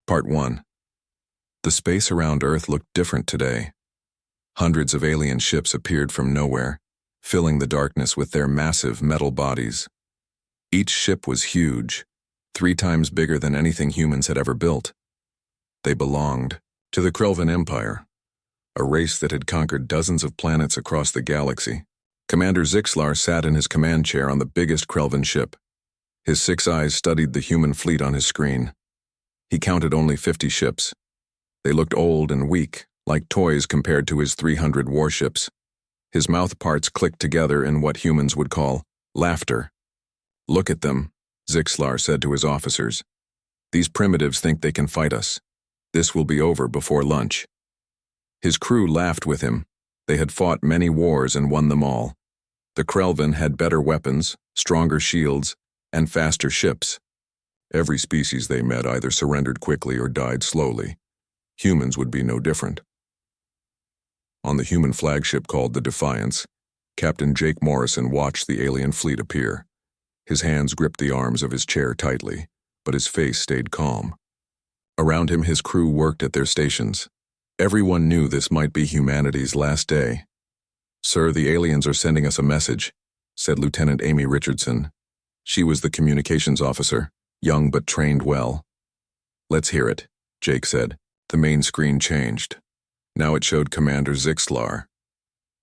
Part 1. The space around Earth looked different today. Hundreds of alien ships appeared from nowhere, filling the darkness with their massive metal bodies. Each ship was huge, 3 times bigger than anything humans had ever built. They belonged to the Krelvan Empire, a race that had conquered dozens of planets across the galaxy. Commander Zixlar sat in his command chair on the biggest Krelvan ship. His 6 eyes studied the human fleet on his screen. He counted only 50 ships. They looked old and weak, like toys compared to his 300 warships. His mouth parts clicked together in what humans would call laughter. "Look at them," Zixlar said to his officers. "These primitives think they can fight us. This will be over before lunch." His crew laughed with him. They had fought many wars and won them all. The Krelvan had better weapons, stronger shields, and faster ships. Every species they met either surrendered quickly or died slowly. Humans would be no different. On the human flagship called the Defiance, Captain Jake Morrison watched the alien fleet appear. His hands gripped the arms of his chair tightly, but his face stayed calm. Around him, his crew worked at their stations. Everyone knew this might be humanity's last day. "Sir, the aliens are sending us a message," said Lieutenant Amy Richardson. She was the communications officer, young but trained well. "Let's hear it," Jake said. The main screen changed. Now it showed Commander Zixlar.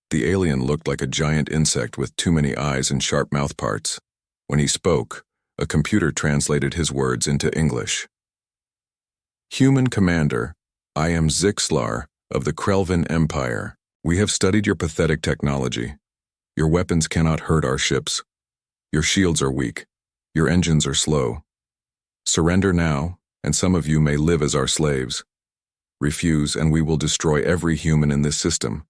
The alien looked like a giant insect with too many eyes and sharp mouth parts. When he spoke, a computer translated his words into English. "Human Commander, I am Zixlar of the Krelvan Empire. We have studied your pathetic technology. Your weapons cannot hurt our ships. Your shields are weak. Your engines are slow. Surrender now, and some of you may live as our slaves. Refuse, and we will destroy every human in this system."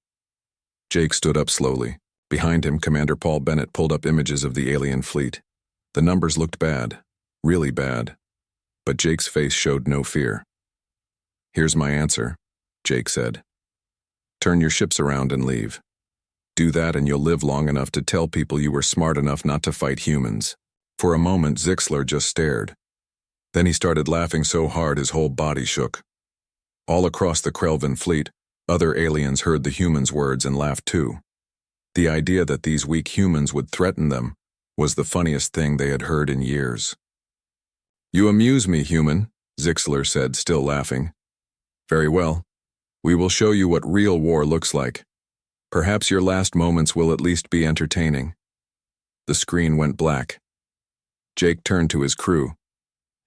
Jake stood up slowly. Behind him, Commander Paul Bennett pulled up images of the alien fleet. The numbers looked bad, really bad, but Jake's face showed no fear. "Here's my answer," Jake said. "Turn your ships around and leave. Do that and you'll live long enough to tell people you were smart enough not to fight humans." For a moment, Zixlar just stared. Then he started laughing so hard his whole body shook. All across the Krelvan fleet, other aliens heard the humans' words and laughed too. The idea that these weak humans would threaten them was the funniest thing they had heard in years. "You amuse me, human," Zixlar said, still laughing. "Very well. We will show you what real war looks like. Perhaps your last moments will at least be entertaining." The screen went black. Jake turned to his crew.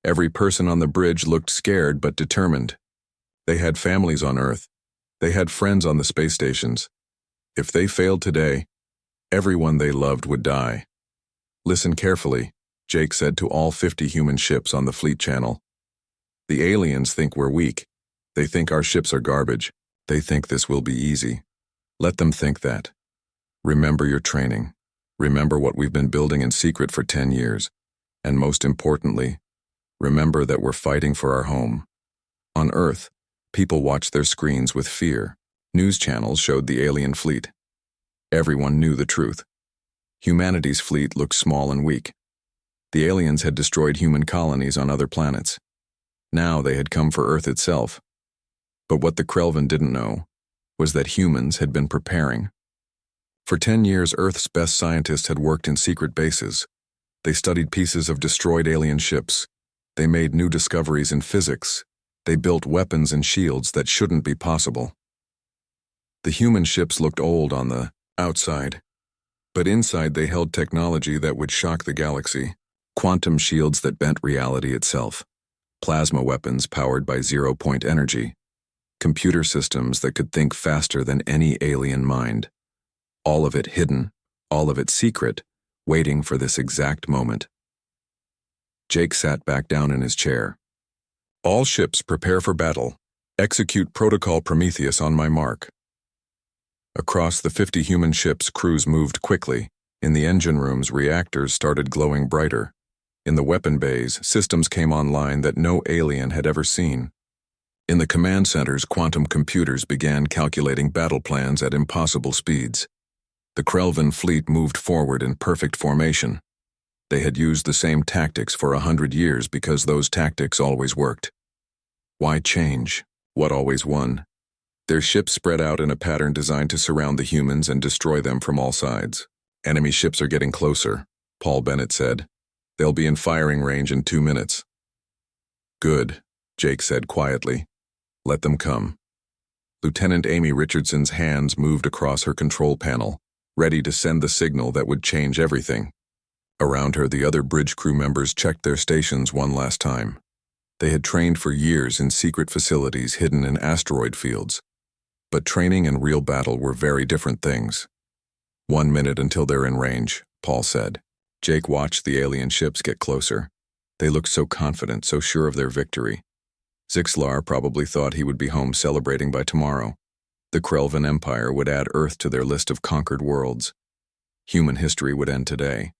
Every person on the bridge looked scared but determined. They had families on Earth. They had friends on the space stations. If they failed today, everyone they loved would die. "Listen carefully," Jake said to all 50 human ships on the fleet channel. "The aliens think we're weak. They think our ships are garbage. They think this will be easy. Let them think that. Remember your training. Remember what we've been building in secret for 10 years. And most importantly, remember that we're fighting for our home. On Earth, people watched their screens with fear. News channels showed the alien fleet. Everyone knew the truth. Humanity's fleet looked small and weak. The aliens had destroyed human colonies on other planets. Now they had come for Earth itself. But what the Krelvan didn't know was that humans had been preparing. For 10 years, Earth's best scientists had worked in secret bases. They studied pieces of destroyed alien ships. They made new discoveries in physics. They built weapons and shields that shouldn't be possible. The human ships looked old on the outside, but inside they held technology that would shock the galaxy. Quantum shields that bent reality itself. Plasma weapons powered by zero-point energy. Computer systems that could think faster than any alien mind. All of it hidden, all of it secret, waiting for this exact moment. Jake sat back down in his chair. "All ships prepare for battle. Execute Protocol Prometheus on my mark." Across the 50 human ships, crews moved quickly. In the engine rooms, reactors started glowing brighter. In the weapon bays, systems came online that no alien had ever seen. In the command centers, quantum computers began calculating battle plans at impossible speeds. The Krelvan fleet moved forward in perfect formation. They had used the same tactics for 100 years because those tactics always worked. Why change? What always won? Their ships spread out in a pattern designed to surround the humans and destroy them from all sides. Enemy ships are getting closer, Paul Bennett said. They'll be in firing range in 2 minutes. Good, Jake said quietly. Let them come. Lieutenant Amy Richardson's hands moved across her control panel, ready to send the signal that would change everything. Around her, the other bridge crew members checked their stations one last time. They had trained for years in secret facilities hidden in asteroid fields. But training and real battle were very different things. 1 minute until they're in range, Paul said. Jake watched the alien ships get closer. They looked so confident, so sure of their victory. Zixlar probably thought he would be home celebrating by tomorrow. The Krelvan Empire would add Earth to their list of conquered worlds. Human history would end today.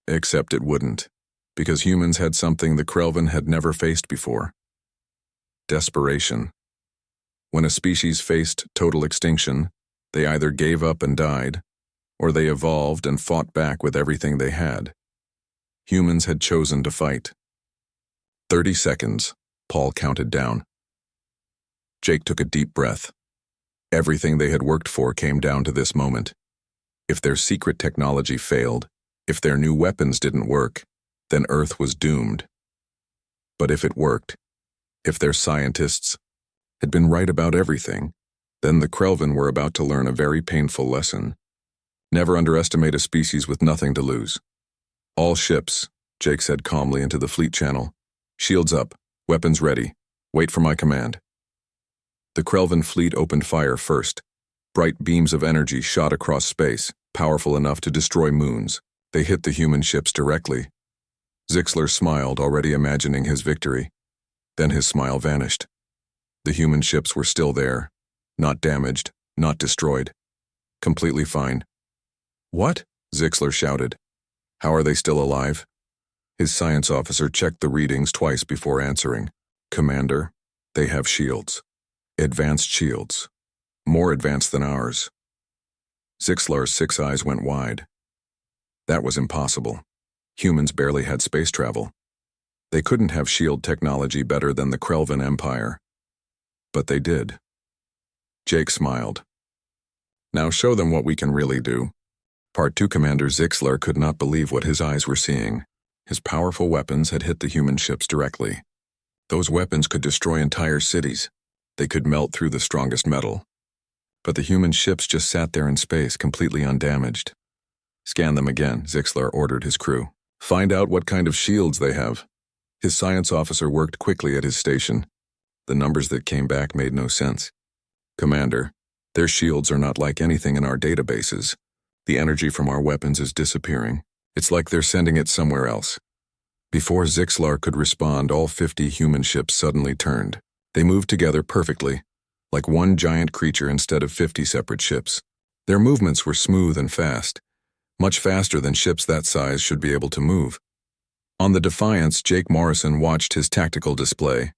Except it wouldn't, because humans had something the Krelvan had never faced before. Desperation. When a species faced total extinction, they either gave up and died, or they evolved and fought back with everything they had. Humans had chosen to fight. 30 seconds, Paul counted down. Jake took a deep breath. Everything they had worked for came down to this moment. If their secret technology failed, if their new weapons didn't work, then Earth was doomed. But if it worked, if their scientists had been right about everything, then the Krelvan were about to learn a very painful lesson. Never underestimate a species with nothing to lose. All ships, Jake said calmly into the fleet channel. Shields up, weapons ready. Wait for my command. The Krelvan fleet opened fire first. Bright beams of energy shot across space, powerful enough to destroy moons. They hit the human ships directly. Zixlar smiled, already imagining his victory. Then his smile vanished. The human ships were still there, not damaged, not destroyed. Completely fine. What? Zixlar shouted. How are they still alive? His science officer checked the readings twice before answering. Commander, they have shields. Advanced shields. More advanced than ours. Zixlar's 6 eyes went wide. That was impossible. Humans barely had space travel. They couldn't have shield technology better than the Krelvan Empire. But they did. Jake smiled. Now show them what we can really do. Part 2 Commander Zixlar could not believe what his eyes were seeing. His powerful weapons had hit the human ships directly. Those weapons could destroy entire cities. They could melt through the strongest metal. But the human ships just sat there in space, completely undamaged. Scan them again, Zixlar ordered his crew. Find out what kind of shields they have. His science officer worked quickly at his station. The numbers that came back made no sense. Commander, their shields are not like anything in our databases. The energy from our weapons is disappearing. It's like they're sending it somewhere else. Before Zixlar could respond, all 50 human ships suddenly turned. They moved together perfectly, like one giant creature instead of 50 separate ships. Their movements were smooth and fast, much faster than ships that size should be able to move. On the Defiance, Jake Morrison watched his tactical display.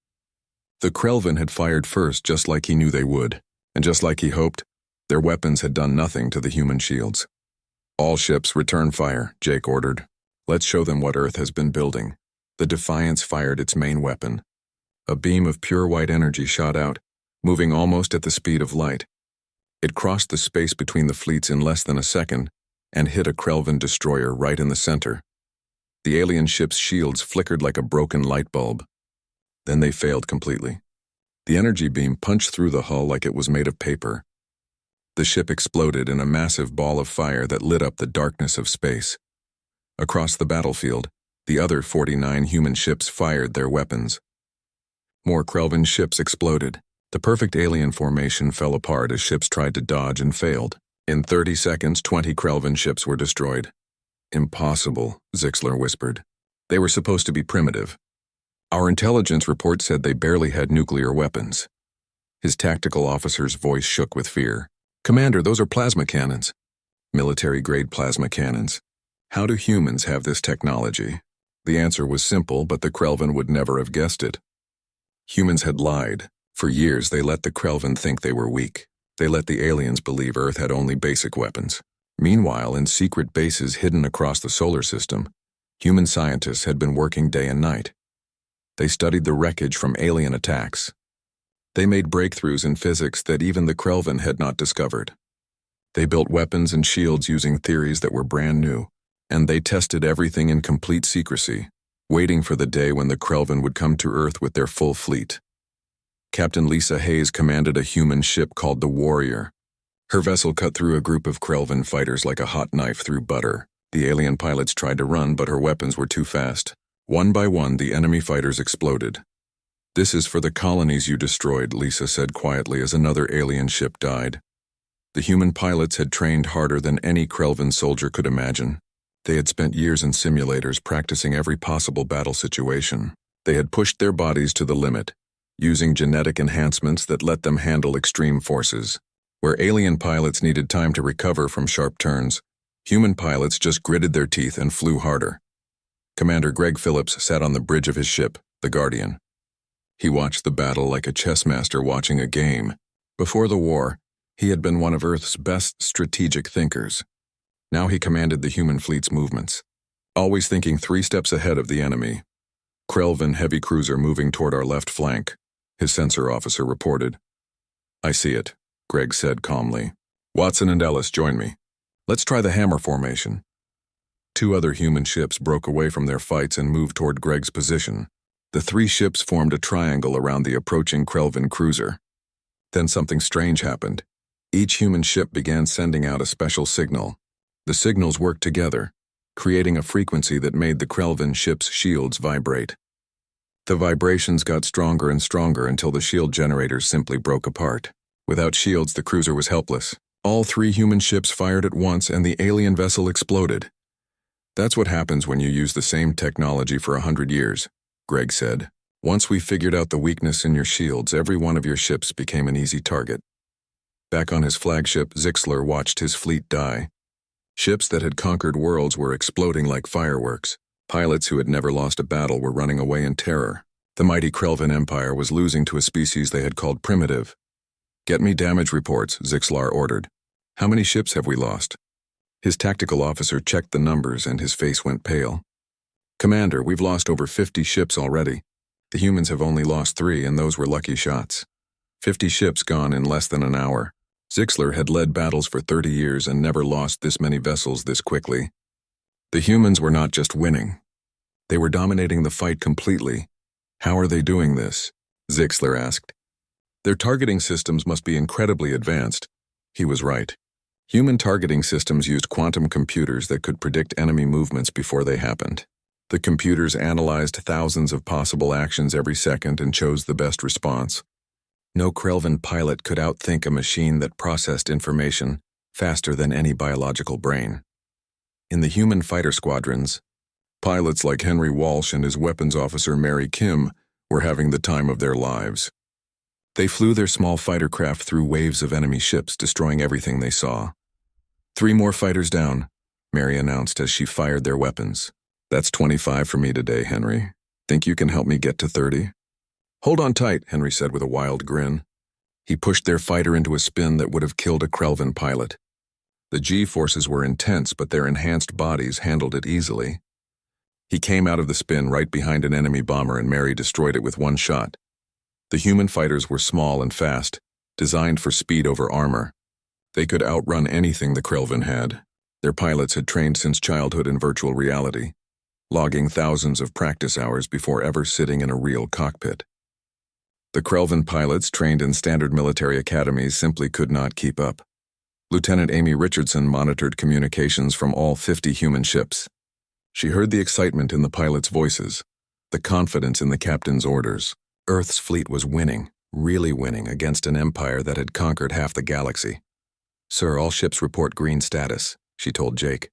The Krelvan had fired first just like he knew they would, and just like he hoped, their weapons had done nothing to the human shields. All ships return fire, Jake ordered. Let's show them what Earth has been building. The Defiance fired its main weapon. A beam of pure white energy shot out, moving almost at the speed of light. It crossed the space between the fleets in less than a second and hit a Krelvan destroyer right in the center. The alien ship's shields flickered like a broken light bulb. Then they failed completely. The energy beam punched through the hull like it was made of paper. The ship exploded in a massive ball of fire that lit up the darkness of space. Across the battlefield, the other 49 human ships fired their weapons. More Krelvan ships exploded. The perfect alien formation fell apart as ships tried to dodge and failed. In 30 seconds, 20 Krelvan ships were destroyed. Impossible, Zixlar whispered. They were supposed to be primitive. Our intelligence report said they barely had nuclear weapons. His tactical officer's voice shook with fear. Commander, those are plasma cannons. Military-grade plasma cannons. How do humans have this technology? The answer was simple, but the Krelvan would never have guessed it. Humans had lied. For years, they let the Krelvan think they were weak. They let the aliens believe Earth had only basic weapons. Meanwhile, in secret bases hidden across the solar system, human scientists had been working day and night. They studied the wreckage from alien attacks. They made breakthroughs in physics that even the Krelvin had not discovered. They built weapons and shields using theories that were brand new, and they tested everything in complete secrecy, waiting for the day when the Krelvin would come to Earth with their full fleet. Captain Lisa Hayes commanded a human ship called the Warrior. Her vessel cut through a group of Krelvin fighters like a hot knife through butter. The alien pilots tried to run, but her weapons were too fast. One by one, the enemy fighters exploded. "This is for the colonies you destroyed," Lisa said quietly as another alien ship died. The human pilots had trained harder than any Krelvin soldier could imagine. They had spent years in simulators practicing every possible battle situation. They had pushed their bodies to the limit, using genetic enhancements that let them handle extreme forces. Where alien pilots needed time to recover from sharp turns, human pilots just gritted their teeth and flew harder. Commander Greg Phillips sat on the bridge of his ship, the Guardian. He watched the battle like a chess master watching a game. Before the war, he had been one of Earth's best strategic thinkers. Now he commanded the human fleet's movements, always thinking 3 steps ahead of the enemy. "Krelvin heavy cruiser moving toward our left flank," his sensor officer reported. "I see it," Greg said calmly. "Watson and Ellis, join me. Let's try the hammer formation." 2 other human ships broke away from their fights and moved toward Greg's position. The 3 ships formed a triangle around the approaching Krelvin cruiser. Then something strange happened. Each human ship began sending out a special signal. The signals worked together, creating a frequency that made the Krelvin ship's shields vibrate. The vibrations got stronger and stronger until the shield generators simply broke apart. Without shields, the cruiser was helpless. All 3 human ships fired at once and the alien vessel exploded. "That's what happens when you use the same technology for 100 years, Greg said. "Once we figured out the weakness in your shields, every one of your ships became an easy target." Back on his flagship, Zixler watched his fleet die. Ships that had conquered worlds were exploding like fireworks. Pilots who had never lost a battle were running away in terror. The mighty Krelvin Empire was losing to a species they had called primitive. "Get me damage reports," Zixlar ordered. "How many ships have we lost?" His tactical officer checked the numbers and his face went pale. "Commander, we've lost over 50 ships already. The humans have only lost 3, and those were lucky shots. 50 ships gone in less than an hour." Zixler had led battles for 30 years and never lost this many vessels this quickly. The humans were not just winning. They were dominating the fight completely. "How are they doing this?" Zixler asked. "Their targeting systems must be incredibly advanced." He was right. Human targeting systems used quantum computers that could predict enemy movements before they happened. The computers analyzed thousands of possible actions every second and chose the best response. No Krelvin pilot could outthink a machine that processed information faster than any biological brain. In the human fighter squadrons, pilots like Henry Walsh and his weapons officer Mary Kim were having the time of their lives. They flew their small fighter craft through waves of enemy ships, destroying everything they saw. 3 more fighters down," Mary announced as she fired their weapons. "That's 25 for me today, Henry. Think you can help me get to 30? "Hold on tight," Henry said with a wild grin. He pushed their fighter into a spin that would have killed a Krelvin pilot. The G-forces were intense, but their enhanced bodies handled it easily. He came out of the spin right behind an enemy bomber and Mary destroyed it with 1 shot. The human fighters were small and fast, designed for speed over armor. They could outrun anything the Krelvin had. Their pilots had trained since childhood in virtual reality, logging thousands of practice hours before ever sitting in a real cockpit. The Krelvin pilots trained in standard military academies simply could not keep up. Lieutenant Amy Richardson monitored communications from all 50 human ships. She heard the excitement in the pilots' voices, the confidence in the captain's orders. Earth's fleet was winning, really winning, against an empire that had conquered half the galaxy. "Sir, all ships report green status," she told Jake.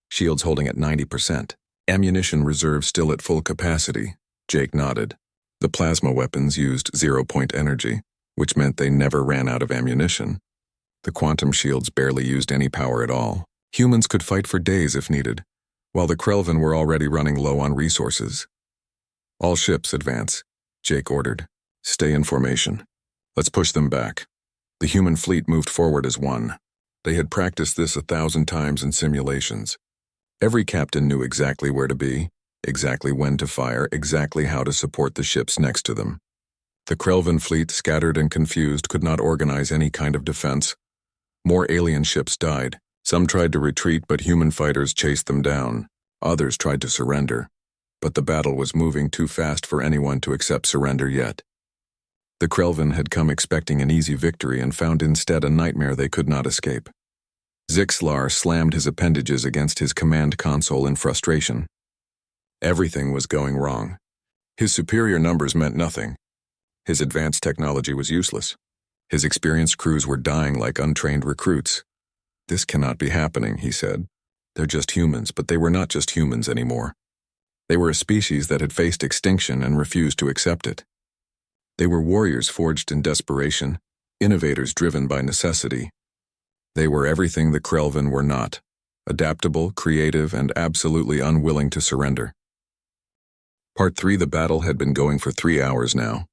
"Shields holding at 90%. Ammunition reserves still at full capacity." Jake nodded. The plasma weapons used 0-point energy, which meant they never ran out of ammunition. The quantum shields barely used any power at all. Humans could fight for days if needed, while the Krelvin were already running low on resources. "All ships advance," Jake ordered. "Stay in formation. Let's push them back." The human fleet moved forward as one. They had practiced this 1,000 times in simulations. Every captain knew exactly where to be, exactly when to fire, exactly how to support the ships next to them. The Krelvan fleet, scattered and confused, could not organize any kind of defense. More alien ships died. Some tried to retreat, but human fighters chased them down. Others tried to surrender. But the battle was moving too fast for anyone to accept surrender yet. The Krelvan had come expecting an easy victory and found instead a nightmare they could not escape. Zixlar slammed his appendages against his command console in frustration. Everything was going wrong. His superior numbers meant nothing. His advanced technology was useless. His experienced crews were dying like untrained recruits. "This cannot be happening," he said. "They're just humans," but they were not just humans anymore. They were a species that had faced extinction and refused to accept it. They were warriors forged in desperation, innovators driven by necessity. They were everything the Krelvan were not: adaptable, creative, and absolutely unwilling to surrender. Part 3. The battle had been going for 3 hours now.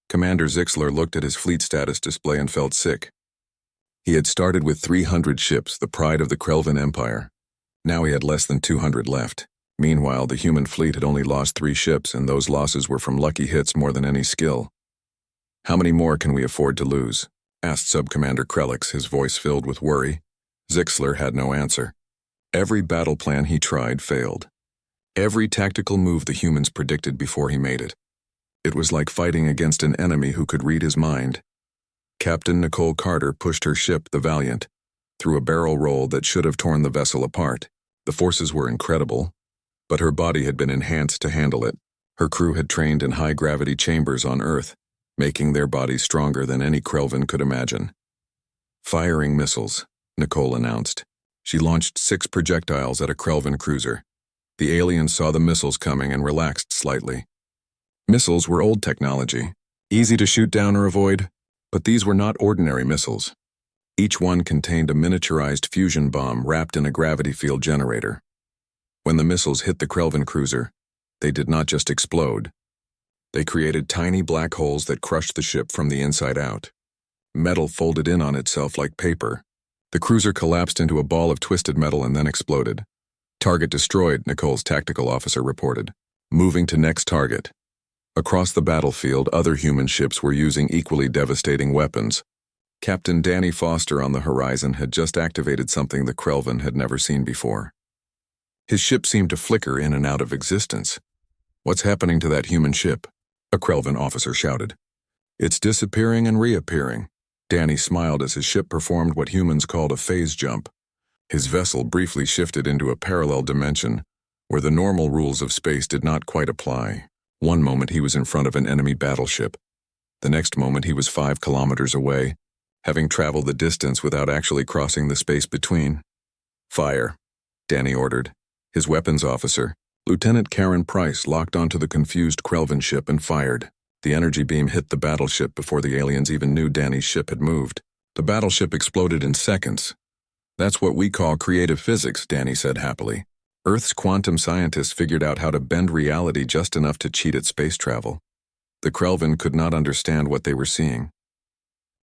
Commander Zixlar looked at his fleet status display and felt sick. He had started with 300 ships, the pride of the Krelvan Empire. Now he had less than 200 left. Meanwhile, the human fleet had only lost 3 ships, and those losses were from lucky hits more than any skill. "How many more can we afford to lose?" asked Subcommander Krelix, his voice filled with worry. Zixlar had no answer. Every battle plan he tried failed. Every tactical move the humans predicted before he made it. It was like fighting against an enemy who could read his mind. Captain Nicole Carter pushed her ship, the Valiant, through a barrel roll that should have torn the vessel apart. The forces were incredible, but her body had been enhanced to handle it. Her crew had trained in high-gravity chambers on Earth, making their bodies stronger than any Krelvan could imagine. "Firing missiles," Nicole announced. She launched 6 projectiles at a Krelvan cruiser. The aliens saw the missiles coming and relaxed slightly. Missiles were old technology, easy to shoot down or avoid, but these were not ordinary missiles. Each one contained a miniaturized fusion bomb wrapped in a gravity field generator. When the missiles hit the Krelvan cruiser, they did not just explode. They created tiny black holes that crushed the ship from the inside out. Metal folded in on itself like paper. The cruiser collapsed into a ball of twisted metal and then exploded. "Target destroyed," Nicole's tactical officer reported. "Moving to next target." Across the battlefield, other human ships were using equally devastating weapons. Captain Danny Foster on the horizon had just activated something the Krelvan had never seen before. His ship seemed to flicker in and out of existence. "What's happening to that human ship?" a Krelvan officer shouted. "It's disappearing and reappearing." Danny smiled as his ship performed what humans called a phase jump. His vessel briefly shifted into a parallel dimension where the normal rules of space did not quite apply. One moment he was in front of an enemy battleship. The next moment he was 5 kilometers away, having traveled the distance without actually crossing the space between. "Fire," Danny ordered. His weapons officer, Lieutenant Karen Price, locked onto the confused Krelvan ship and fired. The energy beam hit the battleship before the aliens even knew Danny's ship had moved. The battleship exploded in seconds. "That's what we call creative physics," Danny said happily. Earth's quantum scientists figured out how to bend reality just enough to cheat at space travel. The Krelvan could not understand what they were seeing.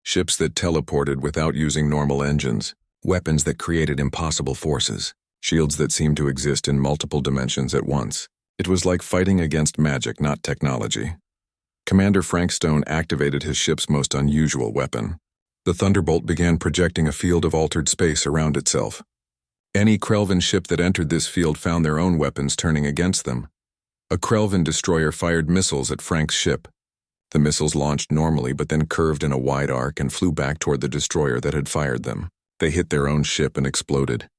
Ships that teleported without using normal engines, weapons that created impossible forces, shields that seemed to exist in multiple dimensions at once. It was like fighting against magic, not technology. Commander Frank Stone activated his ship's most unusual weapon. The Thunderbolt began projecting a field of altered space around itself. Any Krelvan ship that entered this field found their own weapons turning against them. A Krelvan destroyer fired missiles at Frank's ship. The missiles launched normally but then curved in a wide arc and flew back toward the destroyer that had fired them. They hit their own ship and exploded.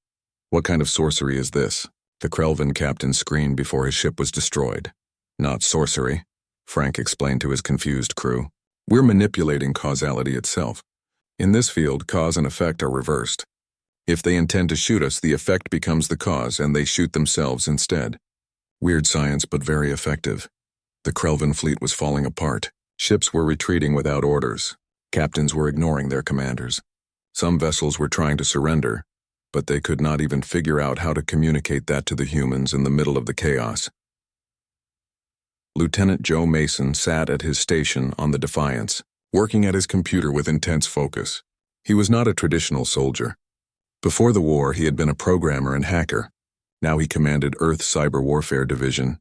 "What kind of sorcery is this?" the Krelvan captain screamed before his ship was destroyed. "Not sorcery," Frank explained to his confused crew. "We're manipulating causality itself. In this field, cause and effect are reversed. If they intend to shoot us, the effect becomes the cause, and they shoot themselves instead. Weird science, but very effective." The Krelvan fleet was falling apart. Ships were retreating without orders. Captains were ignoring their commanders. Some vessels were trying to surrender, but they could not even figure out how to communicate that to the humans in the middle of the chaos. Lieutenant Joe Mason sat at his station on the Defiance, working at his computer with intense focus. He was not a traditional soldier. Before the war, he had been a programmer and hacker. Now he commanded Earth's Cyber Warfare Division,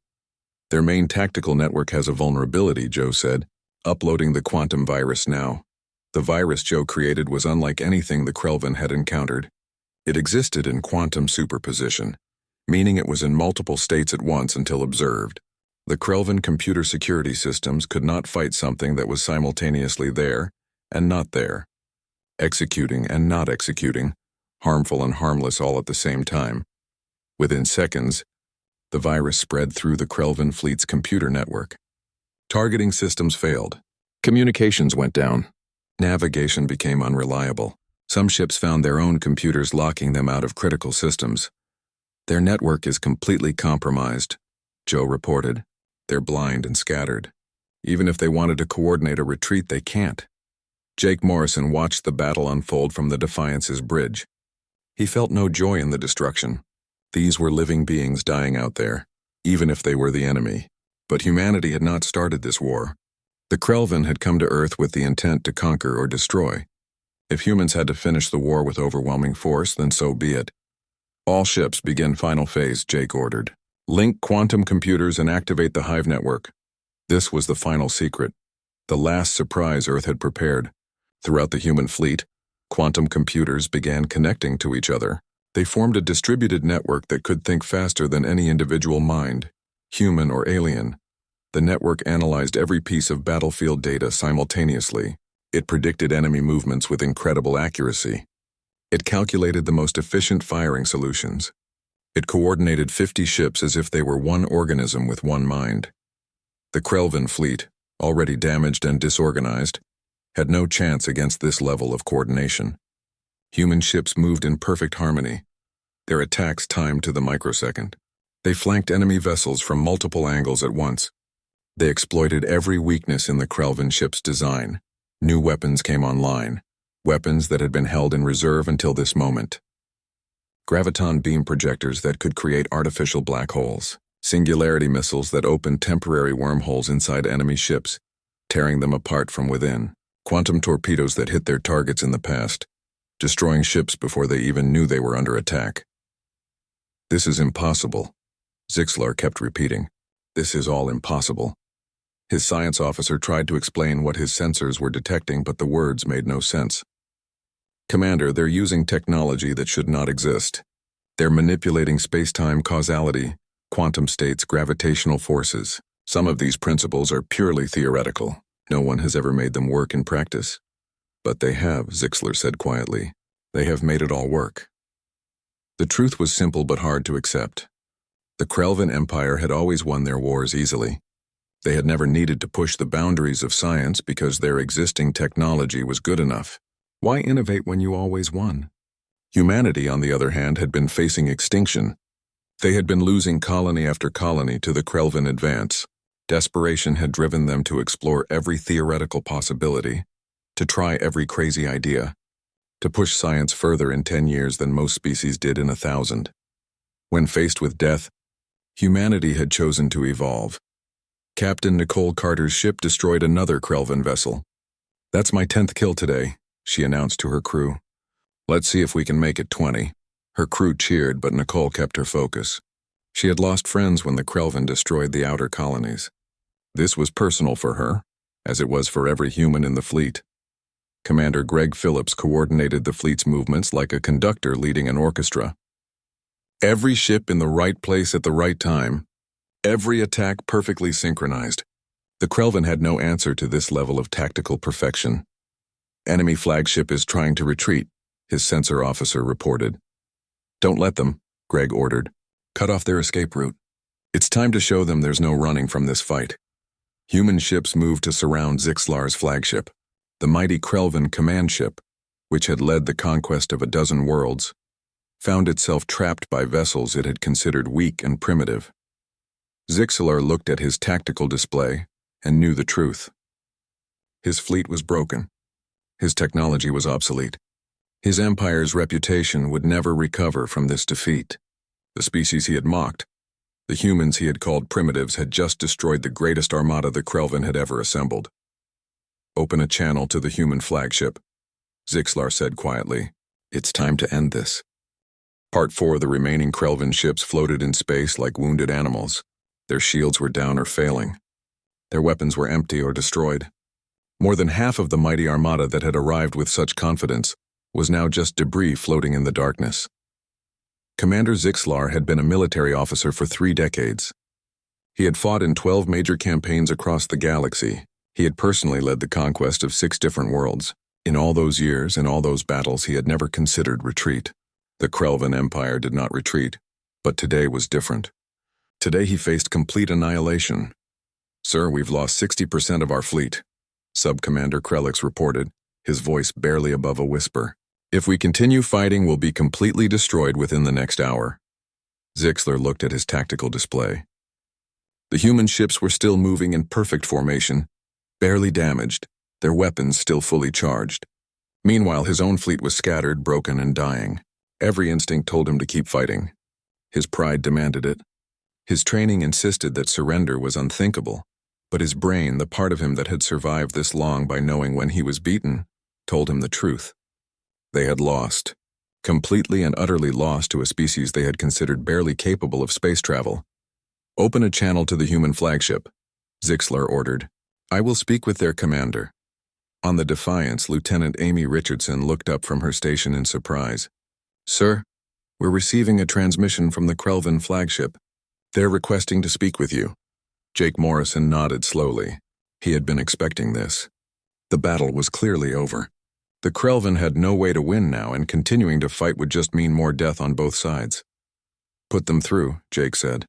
Their main tactical network has a vulnerability, Joe said. Uploading the quantum virus now. The virus Joe created was unlike anything the Krelvin had encountered. It existed in quantum superposition, meaning it was in multiple states at once until observed. The Krelvin computer security systems could not fight something that was simultaneously there and not there, executing and not executing, harmful and harmless all at the same time. Within seconds, the virus spread through the Krelvin fleet's computer network. Targeting systems failed. Communications went down. Navigation became unreliable. Some ships found their own computers locking them out of critical systems. Their network is completely compromised, Joe reported. They're blind and scattered. Even if they wanted to coordinate a retreat, they can't. Jake Morrison watched the battle unfold from the Defiance's bridge. He felt no joy in the destruction. These were living beings dying out there, even if they were the enemy. But humanity had not started this war. The Krelvin had come to Earth with the intent to conquer or destroy. If humans had to finish the war with overwhelming force, then so be it. All ships begin final phase, Jake ordered. Link quantum computers and activate the Hive network. This was the final secret, the last surprise Earth had prepared. Throughout the human fleet, quantum computers began connecting to each other. They formed a distributed network that could think faster than any individual mind, human or alien. The network analyzed every piece of battlefield data simultaneously. It predicted enemy movements with incredible accuracy. It calculated the most efficient firing solutions. It coordinated 50 ships as if they were one organism with one mind. The Krelvin fleet, already damaged and disorganized, had no chance against this level of coordination. Human ships moved in perfect harmony, their attacks timed to the microsecond. They flanked enemy vessels from multiple angles at once. They exploited every weakness in the Krelvin ship's design. New weapons came online, weapons that had been held in reserve until this moment. Graviton beam projectors that could create artificial black holes, singularity missiles that opened temporary wormholes inside enemy ships, tearing them apart from within, quantum torpedoes that hit their targets in the past, destroying ships before they even knew they were under attack. This is impossible, Zixlar kept repeating. This is all impossible. His science officer tried to explain what his sensors were detecting, but the words made no sense. Commander, they're using technology that should not exist. They're manipulating space-time causality, quantum states, gravitational forces. Some of these principles are purely theoretical. No one has ever made them work in practice. But they have, Zixlar said quietly. They have made it all work. The truth was simple but hard to accept. The Krelvin Empire had always won their wars easily. They had never needed to push the boundaries of science because their existing technology was good enough. Why innovate when you always won? Humanity, on the other hand, had been facing extinction. They had been losing colony after colony to the Krelvin advance. Desperation had driven them to explore every theoretical possibility, to try every crazy idea, to push science further in 10 years than most species did in 1,000. When faced with death, humanity had chosen to evolve. Captain Nicole Carter's ship destroyed another Krelvin vessel. "That's my 10th kill today," she announced to her crew. "Let's see if we can make it 20. Her crew cheered, but Nicole kept her focus. She had lost friends when the Krelvin destroyed the outer colonies. This was personal for her, as it was for every human in the fleet. Commander Greg Phillips coordinated the fleet's movements like a conductor leading an orchestra. Every ship in the right place at the right time. Every attack perfectly synchronized. The Krelvin had no answer to this level of tactical perfection. "Enemy flagship is trying to retreat," his sensor officer reported. "Don't let them," Greg ordered. "Cut off their escape route. It's time to show them there's no running from this fight." Human ships moved to surround Zixlar's flagship, the mighty Krelvin command ship, which had led the conquest of a dozen worlds, found itself trapped by vessels it had considered weak and primitive. Zixlar looked at his tactical display and knew the truth. His fleet was broken. His technology was obsolete. His empire's reputation would never recover from this defeat. The species he had mocked, the humans he had called primitives, had just destroyed the greatest armada the Krelvin had ever assembled. "Open a channel to the human flagship," Zixlar said quietly. "It's time to end this." Part 4 of the remaining Krelvin ships floated in space like wounded animals. Their shields were down or failing. Their weapons were empty or destroyed. More than half of the mighty armada that had arrived with such confidence was now just debris floating in the darkness. Commander Zixlar had been a military officer for 3 decades. He had fought in 12 major campaigns across the galaxy. He had personally led the conquest of 6 different worlds. In all those years, in all those battles, he had never considered retreat. The Krelvan Empire did not retreat, but today was different. Today he faced complete annihilation. "Sir, we've lost 60% of our fleet," Sub-Commander Krelix reported, his voice barely above a whisper. "If we continue fighting, we'll be completely destroyed within the next hour." Zixlar looked at his tactical display. The human ships were still moving in perfect formation, barely damaged, their weapons still fully charged. Meanwhile, his own fleet was scattered, broken, and dying. Every instinct told him to keep fighting. His pride demanded it. His training insisted that surrender was unthinkable, but his brain, the part of him that had survived this long by knowing when he was beaten, told him the truth. They had lost, completely and utterly lost to a species they had considered barely capable of space travel. "Open a channel to the human flagship," Zixlar ordered. "I will speak with their commander." On the Defiance, Lieutenant Amy Richardson looked up from her station in surprise. "Sir, we're receiving a transmission from the Krelvan flagship. They're requesting to speak with you." Jake Morrison nodded slowly. He had been expecting this. The battle was clearly over. The Krelvan had no way to win now, and continuing to fight would just mean more death on both sides. "Put them through," Jake said.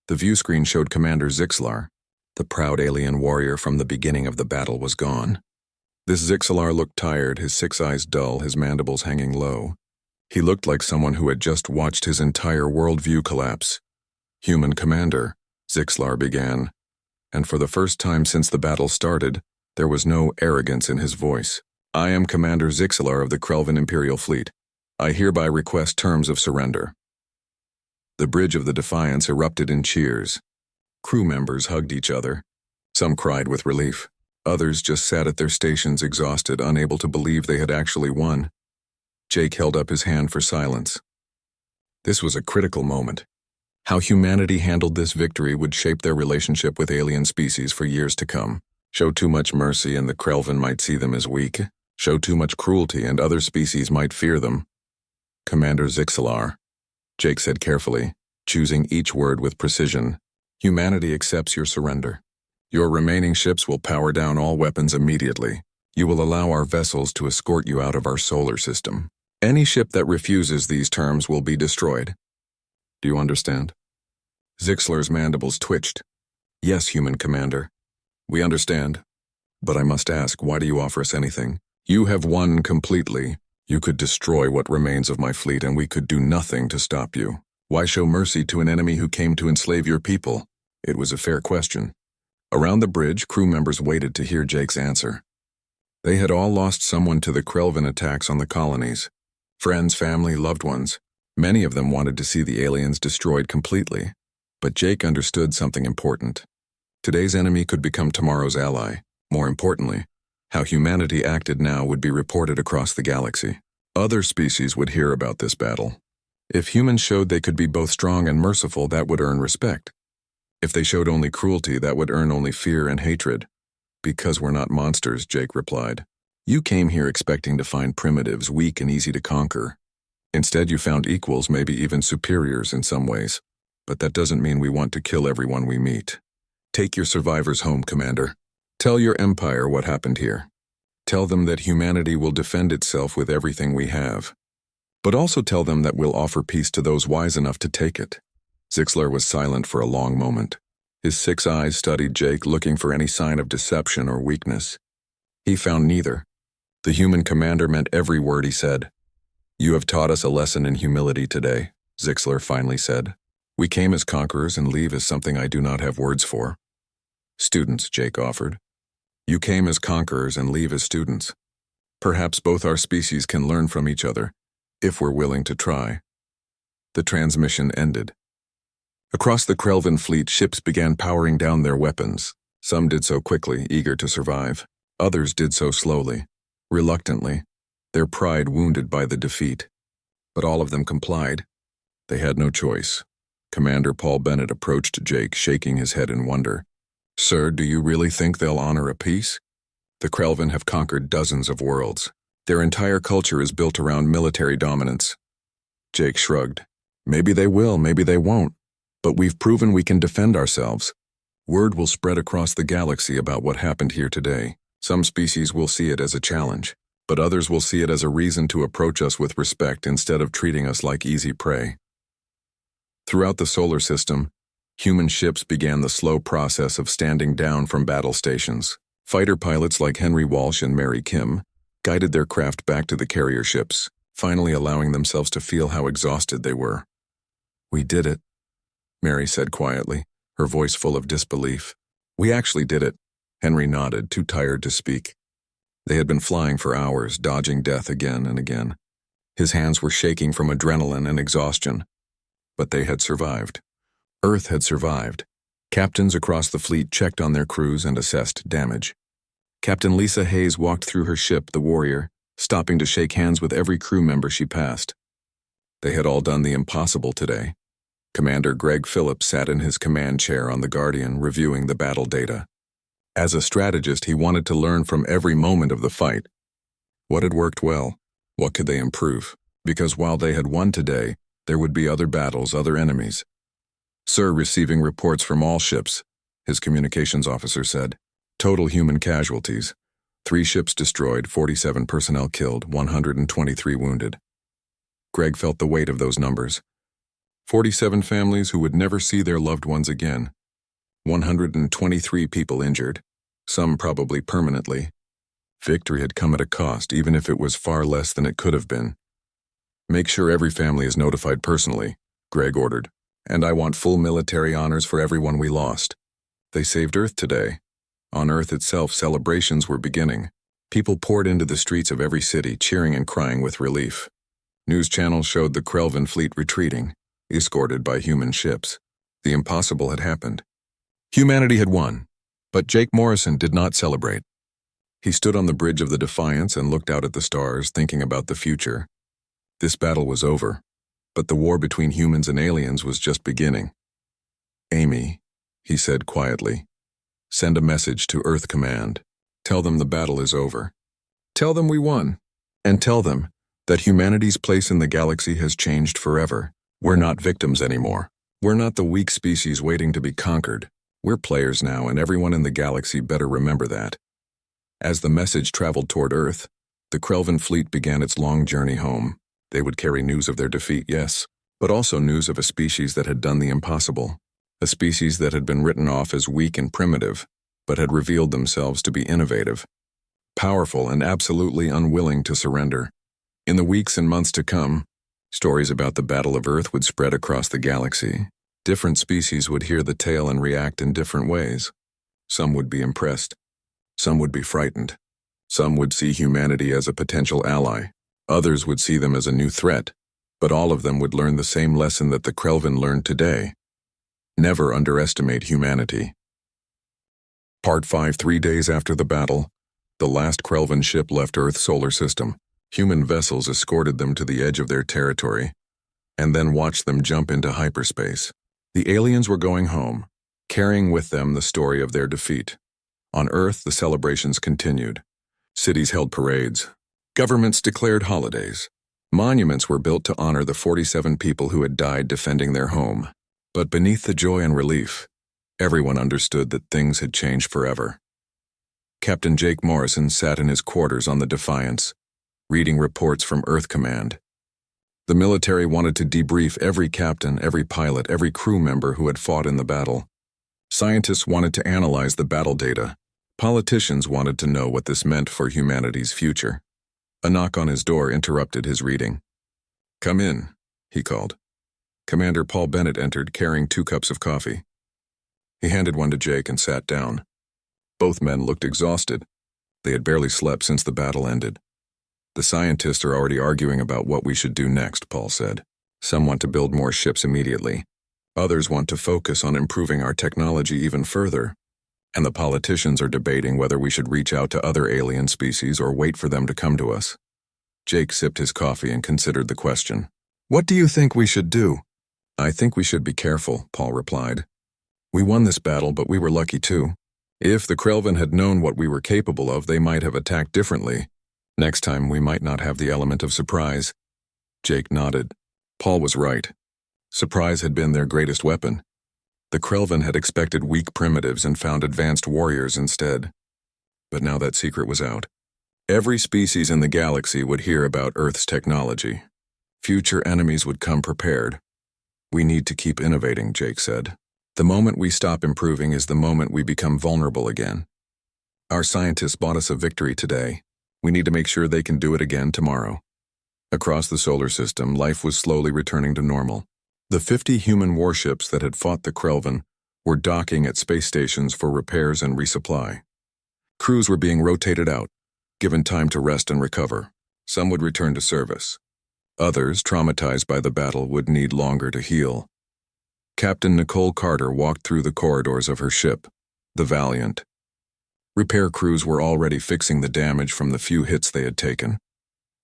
The view screen showed Commander Zixlar. The proud alien warrior from the beginning of the battle was gone. This Zixlar looked tired, his 6 eyes dull, his mandibles hanging low. He looked like someone who had just watched his entire worldview collapse. "Human Commander," Zixlar began, and for the first time since the battle started, there was no arrogance in his voice. "I am Commander Zixlar of the Krelvan Imperial Fleet. I hereby request terms of surrender." The bridge of the Defiance erupted in cheers. Crew members hugged each other. Some cried with relief. Others just sat at their stations exhausted, unable to believe they had actually won. Jake held up his hand for silence. This was a critical moment. How humanity handled this victory would shape their relationship with alien species for years to come. Show too much mercy and the Krelvan might see them as weak. Show too much cruelty and other species might fear them. "Commander Zixlar," Jake said carefully, choosing each word with precision, "humanity accepts your surrender. Your remaining ships will power down all weapons immediately. You will allow our vessels to escort you out of our solar system. Any ship that refuses these terms will be destroyed. Do you understand?" Zixlar's mandibles twitched. "Yes, human commander. We understand. But I must ask, why do you offer us anything? You have won completely. You could destroy what remains of my fleet and we could do nothing to stop you. Why show mercy to an enemy who came to enslave your people?" It was a fair question. Around the bridge, crew members waited to hear Jake's answer. They had all lost someone to the Krelvan attacks on the colonies. Friends, family, loved ones. Many of them wanted to see the aliens destroyed completely. But Jake understood something important. Today's enemy could become tomorrow's ally. More importantly, how humanity acted now would be reported across the galaxy. Other species would hear about this battle. If humans showed they could be both strong and merciful, that would earn respect. If they showed only cruelty, that would earn only fear and hatred. "Because we're not monsters," Jake replied. "You came here expecting to find primitives, weak and easy to conquer. Instead, you found equals, maybe even superiors in some ways. But that doesn't mean we want to kill everyone we meet. Take your survivors home, Commander. Tell your empire what happened here. Tell them that humanity will defend itself with everything we have. But also tell them that we'll offer peace to those wise enough to take it." Zixlar was silent for a long moment. His 6 eyes studied Jake, looking for any sign of deception or weakness. He found neither. The human commander meant every word he said. "You have taught us a lesson in humility today," Zixlar finally said. "We came as conquerors and leave as something I do not have words for." "Students," Jake offered. "You came as conquerors and leave as students. Perhaps both our species can learn from each other, if we're willing to try." The transmission ended. Across the Krelvan fleet, ships began powering down their weapons. Some did so quickly, eager to survive. Others did so slowly, reluctantly, their pride wounded by the defeat. But all of them complied. They had no choice. Commander Paul Bennett approached Jake, shaking his head in wonder. Sir, do you really think they'll honor a peace? The Krelvin have conquered dozens of worlds. Their entire culture is built around military dominance. Jake shrugged. Maybe they will, maybe they won't. But we've proven we can defend ourselves. Word will spread across the galaxy about what happened here today. Some species will see it as a challenge, but others will see it as a reason to approach us with respect instead of treating us like easy prey. Throughout the solar system, human ships began the slow process of standing down from battle stations. Fighter pilots like Henry Walsh and Mary Kim guided their craft back to the carrier ships, finally allowing themselves to feel how exhausted they were. We did it, Mary said quietly, her voice full of disbelief. We actually did it, Henry nodded, too tired to speak. They had been flying for hours, dodging death again and again. His hands were shaking from adrenaline and exhaustion. But they had survived. Earth had survived. Captains across the fleet checked on their crews and assessed damage. Captain Lisa Hayes walked through her ship, the Warrior, stopping to shake hands with every crew member she passed. They had all done the impossible today. Commander Greg Phillips sat in his command chair on the Guardian, reviewing the battle data. As a strategist, he wanted to learn from every moment of the fight. What had worked well? What could they improve? Because while they had won today, there would be other battles, other enemies. Sir, receiving reports from all ships, his communications officer said. Total human casualties. 3 ships destroyed, 47 personnel killed, 123 wounded. Greg felt the weight of those numbers. 47 families who would never see their loved ones again. 123 people injured, some probably permanently. Victory had come at a cost, even if it was far less than it could have been. Make sure every family is notified personally, Greg ordered. And I want full military honors for everyone we lost. They saved Earth today. On Earth itself, celebrations were beginning. People poured into the streets of every city, cheering and crying with relief. News channels showed the Krelvin fleet retreating, escorted by human ships. The impossible had happened. Humanity had won, but Jake Morrison did not celebrate. He stood on the bridge of the Defiance and looked out at the stars, thinking about the future. This battle was over, but the war between humans and aliens was just beginning. Amy, he said quietly, send a message to Earth Command. Tell them the battle is over. Tell them we won. And tell them that humanity's place in the galaxy has changed forever. We're not victims anymore. We're not the weak species waiting to be conquered. We're players now, and everyone in the galaxy better remember that. As the message traveled toward Earth, the Krelvin fleet began its long journey home. They would carry news of their defeat, yes, but also news of a species that had done the impossible. A species that had been written off as weak and primitive, but had revealed themselves to be innovative, powerful, and absolutely unwilling to surrender. In the weeks and months to come, stories about the Battle of Earth would spread across the galaxy. Different species would hear the tale and react in different ways. Some would be impressed. Some would be frightened. Some would see humanity as a potential ally. Others would see them as a new threat. But all of them would learn the same lesson that the Krelvin learned today. Never underestimate humanity. Part 5. 3 days after the battle, the last Krelvin ship left Earth's solar system. Human vessels escorted them to the edge of their territory, and then watched them jump into hyperspace. The aliens were going home, carrying with them the story of their defeat. On Earth, the celebrations continued. Cities held parades. Governments declared holidays. Monuments were built to honor the 47 people who had died defending their home. But beneath the joy and relief, everyone understood that things had changed forever. Captain Jake Morrison sat in his quarters on the Defiance, reading reports from Earth Command. The military wanted to debrief every captain, every pilot, every crew member who had fought in the battle. Scientists wanted to analyze the battle data. Politicians wanted to know what this meant for humanity's future. A knock on his door interrupted his reading. "Come in," he called. Commander Paul Bennett entered, carrying 2 cups of coffee. He handed one to Jake and sat down. Both men looked exhausted. They had barely slept since the battle ended. "The scientists are already arguing about what we should do next," Paul said. "Some want to build more ships immediately. Others want to focus on improving our technology even further. And the politicians are debating whether we should reach out to other alien species or wait for them to come to us." Jake sipped his coffee and considered the question. "What do you think we should do?" I think we should be careful, Paul replied. We won this battle, but we were lucky too. If the Krelvin had known what we were capable of, they might have attacked differently. Next time, we might not have the element of surprise. Jake nodded. Paul was right. Surprise had been their greatest weapon. The Krelvin had expected weak primitives and found advanced warriors instead. But now that secret was out. Every species in the galaxy would hear about Earth's technology. Future enemies would come prepared. We need to keep innovating, Jake said. The moment we stop improving is the moment we become vulnerable again. Our scientists bought us a victory today. We need to make sure they can do it again tomorrow. Across the solar system, life was slowly returning to normal. The 50 human warships that had fought the Krelvin were docking at space stations for repairs and resupply. Crews were being rotated out, given time to rest and recover. Some would return to service. Others, traumatized by the battle, would need longer to heal. Captain Nicole Carter walked through the corridors of her ship, the Valiant. Repair crews were already fixing the damage from the few hits they had taken.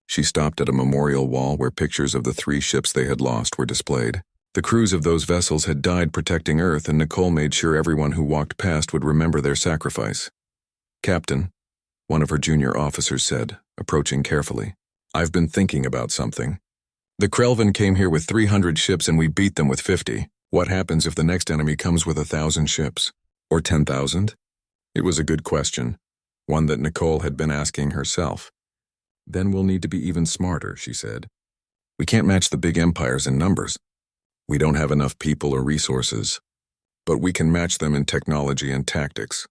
She stopped at a memorial wall where pictures of the 3 ships they had lost were displayed. The crews of those vessels had died protecting Earth, and Nicole made sure everyone who walked past would remember their sacrifice. Captain, one of her junior officers said, approaching carefully, I've been thinking about something. The Krelvin came here with 300 ships and we beat them with 50. What happens if the next enemy comes with 1,000 ships? Or 10,000? It was a good question, one that Nicole had been asking herself. Then we'll need to be even smarter, she said. We can't match the big empires in numbers. We don't have enough people or resources. But we can match them in technology and tactics.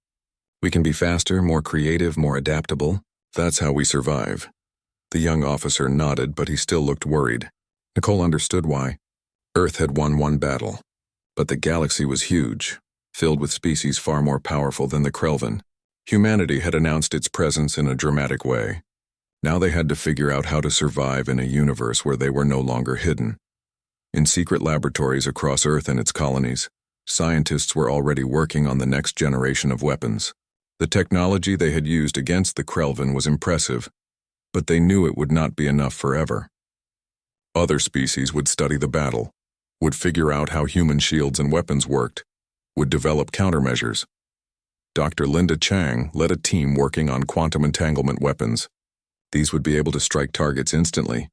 We can be faster, more creative, more adaptable. That's how we survive. The young officer nodded, but he still looked worried. Nicole understood why. Earth had won one battle. But the galaxy was huge, filled with species far more powerful than the Krelvin. Humanity had announced its presence in a dramatic way. Now they had to figure out how to survive in a universe where they were no longer hidden. In secret laboratories across Earth and its colonies, scientists were already working on the next generation of weapons. The technology they had used against the Krelvin was impressive, but they knew it would not be enough forever. Other species would study the battle, would figure out how human shields and weapons worked, would develop countermeasures. Dr. Linda Chang led a team working on quantum entanglement weapons. These would be able to strike targets instantly,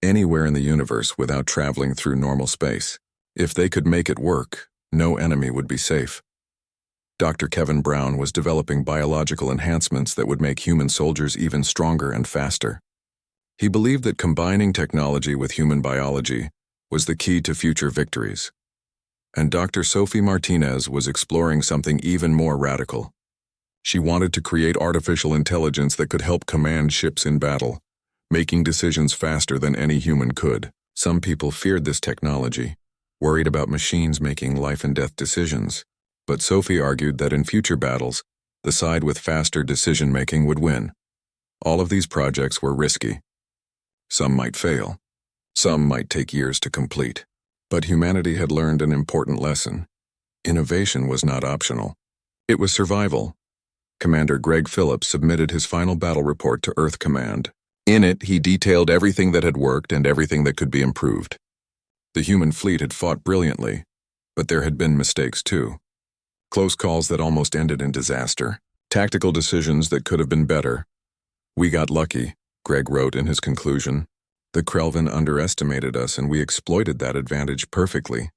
anywhere in the universe without traveling through normal space. If they could make it work, no enemy would be safe. Dr. Kevin Brown was developing biological enhancements that would make human soldiers even stronger and faster. He believed that combining technology with human biology was the key to future victories. And Dr. Sophie Martinez was exploring something even more radical. She wanted to create artificial intelligence that could help command ships in battle, making decisions faster than any human could. Some people feared this technology, worried about machines making life-and-death decisions. But Sophie argued that in future battles, the side with faster decision-making would win. All of these projects were risky. Some might fail. Some might take years to complete. But humanity had learned an important lesson. Innovation was not optional. It was survival. Commander Greg Phillips submitted his final battle report to Earth Command. In it, he detailed everything that had worked and everything that could be improved. The human fleet had fought brilliantly, but there had been mistakes too. Close calls that almost ended in disaster. Tactical decisions that could have been better. We got lucky, Greg wrote in his conclusion. The Krelvin underestimated us and we exploited that advantage perfectly.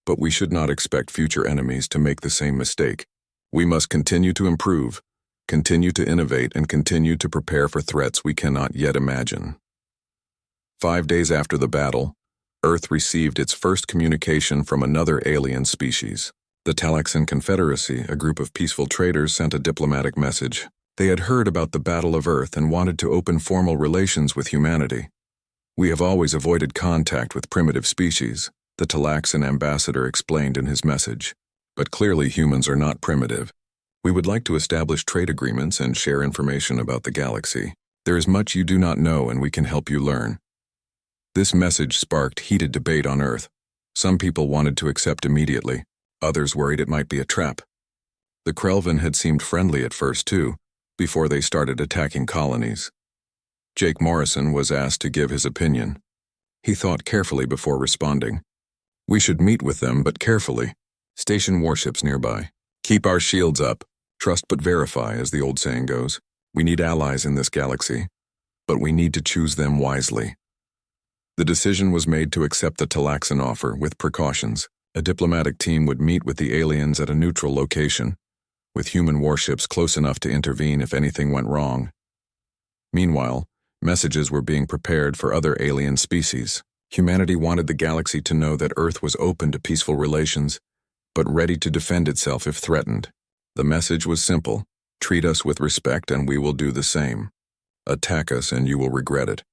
But we should not expect future enemies to make the same mistake. We must continue to improve, continue to innovate, and continue to prepare for threats we cannot yet imagine. 5 days after the battle, Earth received its first communication from another alien species. The Talaxan Confederacy, a group of peaceful traders, sent a diplomatic message. They had heard about the Battle of Earth and wanted to open formal relations with humanity. We have always avoided contact with primitive species, the Talaxan ambassador explained in his message. But clearly humans are not primitive. We would like to establish trade agreements and share information about the galaxy. There is much you do not know and we can help you learn. This message sparked heated debate on Earth. Some people wanted to accept immediately. Others worried it might be a trap. The Krelvin had seemed friendly at first too, before they started attacking colonies. Jake Morrison was asked to give his opinion. He thought carefully before responding. We should meet with them, but carefully. Station warships nearby. Keep our shields up. Trust but verify, as the old saying goes. We need allies in this galaxy, but we need to choose them wisely. The decision was made to accept the Talaxan offer with precautions. A diplomatic team would meet with the aliens at a neutral location, with human warships close enough to intervene if anything went wrong. Meanwhile, messages were being prepared for other alien species. Humanity wanted the galaxy to know that Earth was open to peaceful relations, but ready to defend itself if threatened. The message was simple: treat us with respect and we will do the same. Attack us and you will regret it.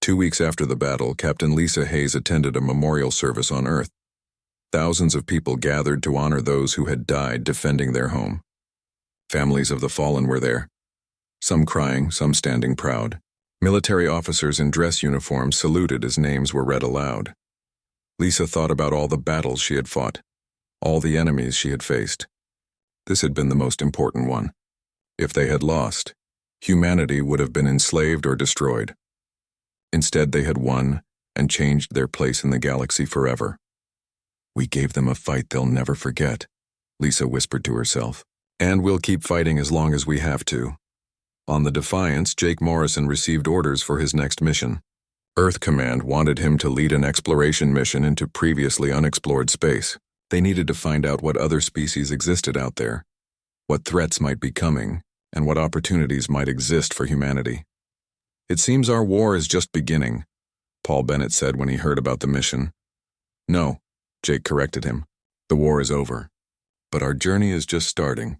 2 weeks after the battle, Captain Lisa Hayes attended a memorial service on Earth. Thousands of people gathered to honor those who had died defending their home. Families of the fallen were there, some crying, some standing proud. Military officers in dress uniforms saluted as names were read aloud. Lisa thought about all the battles she had fought, all the enemies she had faced. This had been the most important one. If they had lost, humanity would have been enslaved or destroyed. Instead, they had won and changed their place in the galaxy forever. We gave them a fight they'll never forget, Lisa whispered to herself. And we'll keep fighting as long as we have to. On the Defiance, Jake Morrison received orders for his next mission. Earth Command wanted him to lead an exploration mission into previously unexplored space. They needed to find out what other species existed out there, what threats might be coming, and what opportunities might exist for humanity. It seems our war is just beginning, Paul Bennett said when he heard about the mission. No, Jake corrected him. The war is over. But our journey is just starting.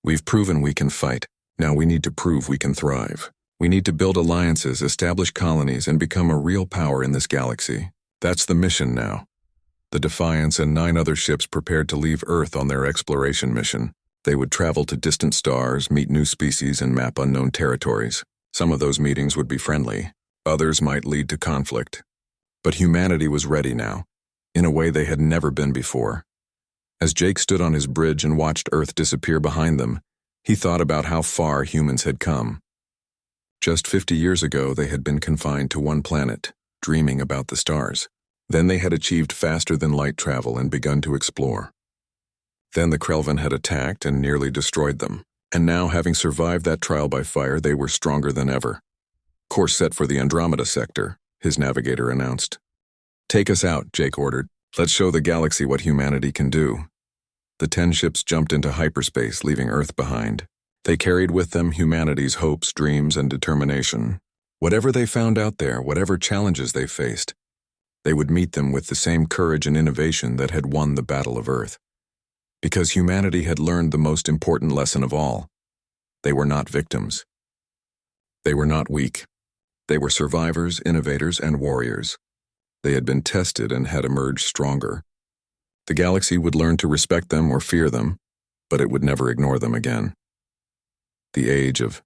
We've proven we can fight. Now we need to prove we can thrive. We need to build alliances, establish colonies, and become a real power in this galaxy. That's the mission now. The Defiance and 9 other ships prepared to leave Earth on their exploration mission. They would travel to distant stars, meet new species, and map unknown territories. Some of those meetings would be friendly. Others might lead to conflict. But humanity was ready now, in a way they had never been before. As Jake stood on his bridge and watched Earth disappear behind them, he thought about how far humans had come. Just 50 years ago, they had been confined to one planet, dreaming about the stars. Then they had achieved faster-than-light travel and begun to explore. Then the Krelvan had attacked and nearly destroyed them. And now, having survived that trial by fire, they were stronger than ever. Course set for the Andromeda sector, his navigator announced. Take us out, Jake ordered. Let's show the galaxy what humanity can do. The 10 ships jumped into hyperspace, leaving Earth behind. They carried with them humanity's hopes, dreams, and determination. Whatever they found out there, whatever challenges they faced, they would meet them with the same courage and innovation that had won the Battle of Earth. Because humanity had learned the most important lesson of all. They were not victims. They were not weak. They were survivors, innovators, and warriors. They had been tested and had emerged stronger. The galaxy would learn to respect them or fear them, but it would never ignore them again. The age of